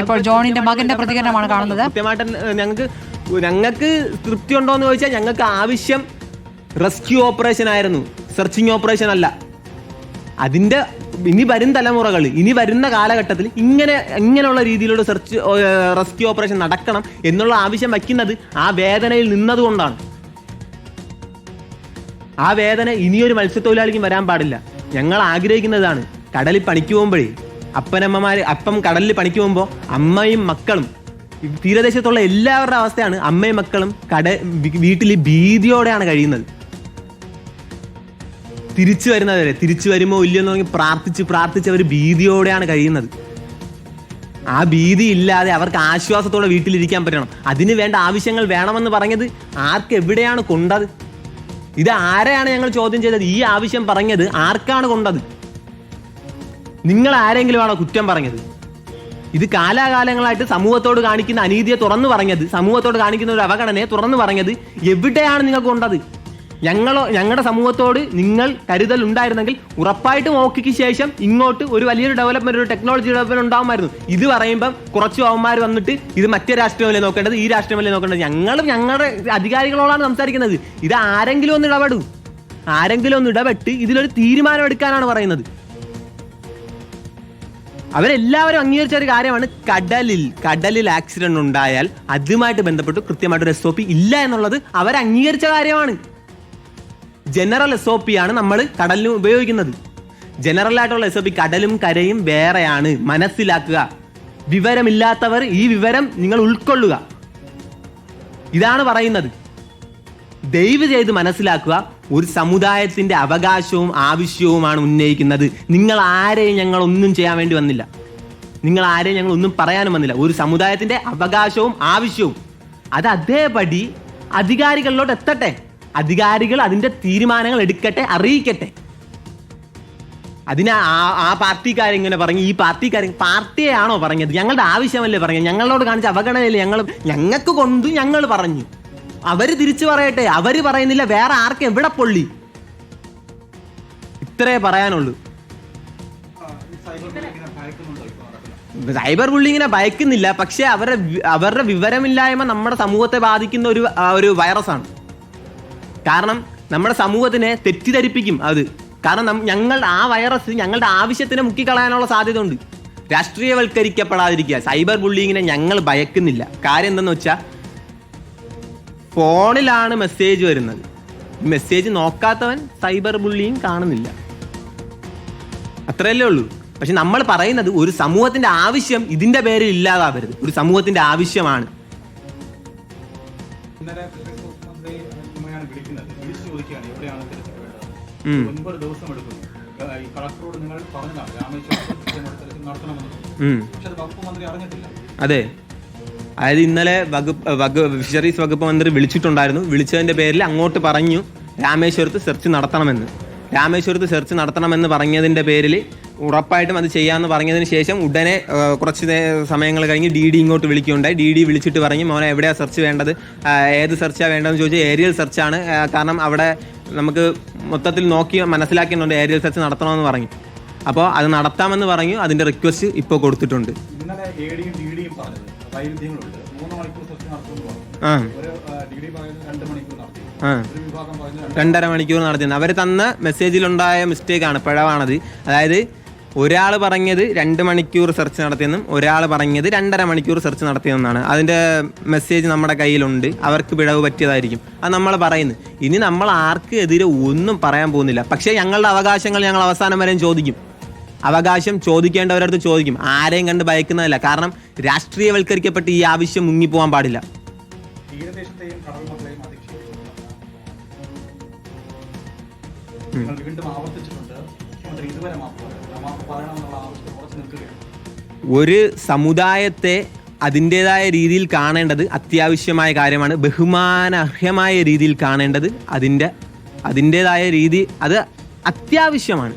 ഇപ്പോൾ ജോണിന്റെ മകന്റെ പ്രതികരണമാണ് കാണുന്നത്. കൃത്യമായിട്ട് ഞങ്ങൾക്ക് തൃപ്തി ഉണ്ടോ എന്ന് ചോദിച്ചാൽ ഞങ്ങൾക്ക് ആവശ്യം റെസ്ക്യൂ ഓപ്പറേഷൻ ആയിരുന്നു, സെർച്ചിങ് ഓപ്പറേഷൻ അല്ല. അതിന്റെ ഇനി വരും തലമുറകൾ, ഇനി വരുന്ന കാലഘട്ടത്തിൽ ഇങ്ങനെയുള്ള രീതിയിലുള്ള റെസ്ക്യൂ ഓപ്പറേഷൻ നടക്കണം എന്നുള്ള ആവശ്യം വയ്ക്കുന്നത് ആ വേദനയിൽ നിന്നതുകൊണ്ടാണ്. ആ വേദന ഇനിയൊരു മത്സ്യത്തൊഴിലാളിക്കും വരാൻ പാടില്ല. ഞങ്ങൾ ആഗ്രഹിക്കുന്നതാണ് കടലിൽ പണിക്ക് പോകുമ്പോഴേ അപ്പം കടലിൽ പണിക്ക് പോകുമ്പോൾ അമ്മയും മക്കളും, തീരദേശത്തുള്ള എല്ലാവരുടെ അവസ്ഥയാണ് അമ്മയും മക്കളും വീട്ടിൽ ഭീതിയോടെയാണ് കഴിയുന്നത്. തിരിച്ചു വരുന്നവരെ, തിരിച്ചു വരുമോ ഇല്ലയെന്ന് പറഞ്ഞ് പ്രാർത്ഥിച്ച് അവർ ഭീതിയോടെയാണ് കഴിയുന്നത്. ആ ഭീതി ഇല്ലാതെ അവർക്ക് ആശ്വാസത്തോടെ വീട്ടിലിരിക്കാൻ പറ്റണം. അതിന് വേണ്ട ആവശ്യങ്ങൾ വേണമെന്ന് പറഞ്ഞത് എവിടെയാണ് കൊണ്ടത്? ഇത് ആരെയാണ് ഞങ്ങൾ ചോദ്യം ചെയ്തത്? ഈ ആവശ്യം പറഞ്ഞത് ആർക്കാണ് കൊണ്ടത്? നിങ്ങൾ ആരെങ്കിലും ആണോ കുറ്റം പറഞ്ഞത്? ഇത് കാലാകാലങ്ങളായിട്ട് സമൂഹത്തോട് കാണിക്കുന്ന അനീതിയെ തുറന്നു പറഞ്ഞത്, സമൂഹത്തോട് കാണിക്കുന്ന ഒരു അവഗണനയെ തുറന്നു പറഞ്ഞത് എവിടെയാണ് നിങ്ങൾക്ക് കൊണ്ടത്? ഞങ്ങളുടെ സമൂഹത്തോട് നിങ്ങൾ കരുതൽ ഉണ്ടായിരുന്നെങ്കിൽ ഉറപ്പായിട്ടും ഓക്കിക്ക് ശേഷം ഇങ്ങോട്ട് ഒരു വലിയൊരു ഡെവലപ്മെന്റ്, ഒരു ടെക്നോളജി ഡെവലപ്മെന്റ് ഉണ്ടാകുമായിരുന്നു. ഇത് പറയുമ്പം കുറച്ചു അവന്മാർ വന്നിട്ട് ഇത് മറ്റേ രാഷ്ട്രീയമല്ലേ നോക്കേണ്ടത്, ഈ രാഷ്ട്രീയമല്ലേ നോക്കേണ്ടത്. ഞങ്ങളുടെ അധികാരികളോടാണ് സംസാരിക്കുന്നത്. ഇത് ആരെങ്കിലും ഒന്ന് ഇടപെട്ട് ഇതിലൊരു തീരുമാനം എടുക്കാനാണ് പറയുന്നത്. അവരെല്ലാവരും അംഗീകരിച്ച ഒരു കാര്യമാണ് കടലിൽ ആക്സിഡന്റ് ഉണ്ടായാൽ അതുമായിട്ട് ബന്ധപ്പെട്ട് കൃത്യമായിട്ടൊരു SOP ഇല്ല എന്നുള്ളത് അവർ അംഗീകരിച്ച കാര്യമാണ്. ജനറൽ SOP ആണ് നമ്മൾ കടലിന് ഉപയോഗിക്കുന്നത്. ജനറൽ ആയിട്ടുള്ള SOP കടലും കരയും വേറെയാണ്. മനസ്സിലാക്കുക. വിവരമില്ലാത്തവർ ഈ വിവരം നിങ്ങൾ ഉൾക്കൊള്ളുക. ഇതാണ് പറയുന്നത്. ദയവ് ചെയ്ത് മനസ്സിലാക്കുക. ഒരു സമുദായത്തിന്റെ അവകാശവും ആവശ്യവുമാണ് ഉന്നയിക്കുന്നത്. നിങ്ങൾ ആരെയും ഞങ്ങൾ ഒന്നും ചെയ്യാൻ വേണ്ടി വന്നില്ല. നിങ്ങൾ ആരെയും ഞങ്ങൾ ഒന്നും പറയാനും വന്നില്ല. ഒരു സമുദായത്തിന്റെ അവകാശവും ആവശ്യവും അത് അതേപടി അധികാരികളിലോട്ട് എത്തട്ടെ. അധികാരികൾ അതിന്റെ തീരുമാനങ്ങൾ എടുക്കട്ടെ, അറിയിക്കട്ടെ. അതിന് ആ പാർട്ടിക്കാരിങ്ങനെ പറഞ്ഞു, ഈ പാർട്ടിയെയാണോ പറഞ്ഞത്? ഞങ്ങളുടെ ആവശ്യമല്ലേ പറഞ്ഞത്? ഞങ്ങളോട് കാണിച്ച അവഗണനയല്ലേ ഞങ്ങൾക്ക് കൊണ്ട് ഞങ്ങൾ പറഞ്ഞു. അവര് തിരിച്ചു പറയട്ടെ. അവര് പറയുന്നില്ല, വേറെ ആർക്കും എവിടെ പൊള്ളി? ഇത്രേ പറയാനുള്ളൂ. സൈബർ ബുള്ളിങ്ങിനെ ഭയക്കുന്നില്ല, പക്ഷെ അവരുടെ വിവരമില്ലായ്മ നമ്മുടെ സമൂഹത്തെ ബാധിക്കുന്ന ഒരു വൈറസാണ്. കാരണം നമ്മുടെ സമൂഹത്തിനെ തെറ്റിദ്ധരിപ്പിക്കും അത്. കാരണം ആ വൈറസ് ഞങ്ങളുടെ ആവശ്യത്തിനെ മുക്കിക്കളയാനുള്ള സാധ്യത ഉണ്ട്. രാഷ്ട്രീയവൽക്കരിക്കപ്പെടാതിരിക്കുക. സൈബർ ബുള്ളിങ്ങിനെ ഞങ്ങൾ ഭയക്കുന്നില്ല. കാര്യം എന്തെന്ന് വെച്ചാൽ ഫോണിലാണ് മെസ്സേജ് വരുന്നത്. മെസ്സേജ് നോക്കാത്തവൻ സൈബർ ബുള്ളിങ് കാണുന്നില്ല. അത്രയല്ലേ ഉള്ളൂ. പക്ഷെ നമ്മൾ പറയുന്നത് ഒരു സമൂഹത്തിന്റെ ആവശ്യം ഇതിന്റെ പേരിൽ ഇല്ലാതാവരുത്. ഒരു സമൂഹത്തിന്റെ ആവശ്യമാണ്. അതെ, അതായത് ഇന്നലെ ഫിഷറീസ് വകുപ്പ് മന്ത്രി വിളിച്ചിട്ടുണ്ടായിരുന്നു. വിളിച്ചതിന്റെ പേരിൽ അങ്ങോട്ട് പറഞ്ഞു രാമേശ്വരത്ത് സെർച്ച് നടത്തണമെന്ന്. രാമേശ്വരത്ത് സെർച്ച് നടത്തണമെന്ന് പറഞ്ഞതിന്റെ പേരിൽ ഉറപ്പായിട്ടും അത് ചെയ്യാമെന്ന് പറഞ്ഞതിന് ശേഷം ഉടനെ കുറച്ച് സമയങ്ങൾ കഴിഞ്ഞ് DD ഇങ്ങോട്ട് വിളിക്കുകയുണ്ടായി. DD വിളിച്ചിട്ട് പറഞ്ഞു, മോനെ എവിടെയാണ് സെർച്ച് വേണ്ടത്, ഏത് സെർച്ചാണ് വേണ്ടതെന്ന് ചോദിച്ചാൽ ഏരിയൽ സെർച്ചാണ്. കാരണം അവിടെ നമുക്ക് മൊത്തത്തിൽ നോക്കി മനസ്സിലാക്കുന്നുണ്ട്, ഏരിയൽ സെർച്ച് നടത്തണമെന്ന് പറഞ്ഞു. അപ്പോൾ അത് നടത്താമെന്ന് പറഞ്ഞു. അതിന്റെ റിക്വസ്റ്റ് ഇപ്പോൾ കൊടുത്തിട്ടുണ്ട്. 2.5 മണിക്കൂർ നടത്തിയത് അവർ തന്ന മെസ്സേജിലുണ്ടായ മിസ്റ്റേക്കാണ്, പിഴവാണത്. അതായത് ഒരാൾ പറഞ്ഞത് 2 മണിക്കൂർ സെർച്ച് നടത്തിയെന്നും ഒരാൾ പറഞ്ഞത് 2.5 മണിക്കൂർ സെർച്ച് നടത്തിയെന്നാണ്. അതിൻ്റെ മെസ്സേജ് നമ്മുടെ കയ്യിലുണ്ട്. അവർക്ക് പിഴവ് പറ്റിയതായിരിക്കും, അത് നമ്മൾ പറയുന്നു. ഇനി നമ്മൾ ആർക്ക് എതിരെ ഒന്നും പറയാൻ പോകുന്നില്ല. പക്ഷേ ഞങ്ങളുടെ അവകാശങ്ങൾ ഞങ്ങൾ അവസാനം വരെയും ചോദിക്കും. അവകാശം ചോദിക്കേണ്ടവരടുത്ത് ചോദിക്കും. ആരെയും കണ്ട് ഭയക്കുന്നതല്ല. കാരണം രാഷ്ട്രീയവൽക്കരിക്കപ്പെട്ട് ഈ ആവശ്യം മുങ്ങിപ്പോകാൻ പാടില്ല. ഒരു സമുദായത്തെ അതിൻ്റെതായ രീതിയിൽ കാണേണ്ടത് അത്യാവശ്യമായ കാര്യമാണ്. ബഹുമാനാർഹമായ രീതിയിൽ കാണേണ്ടത് അതിൻ്റെതായ രീതി അത് അത്യാവശ്യമാണ്.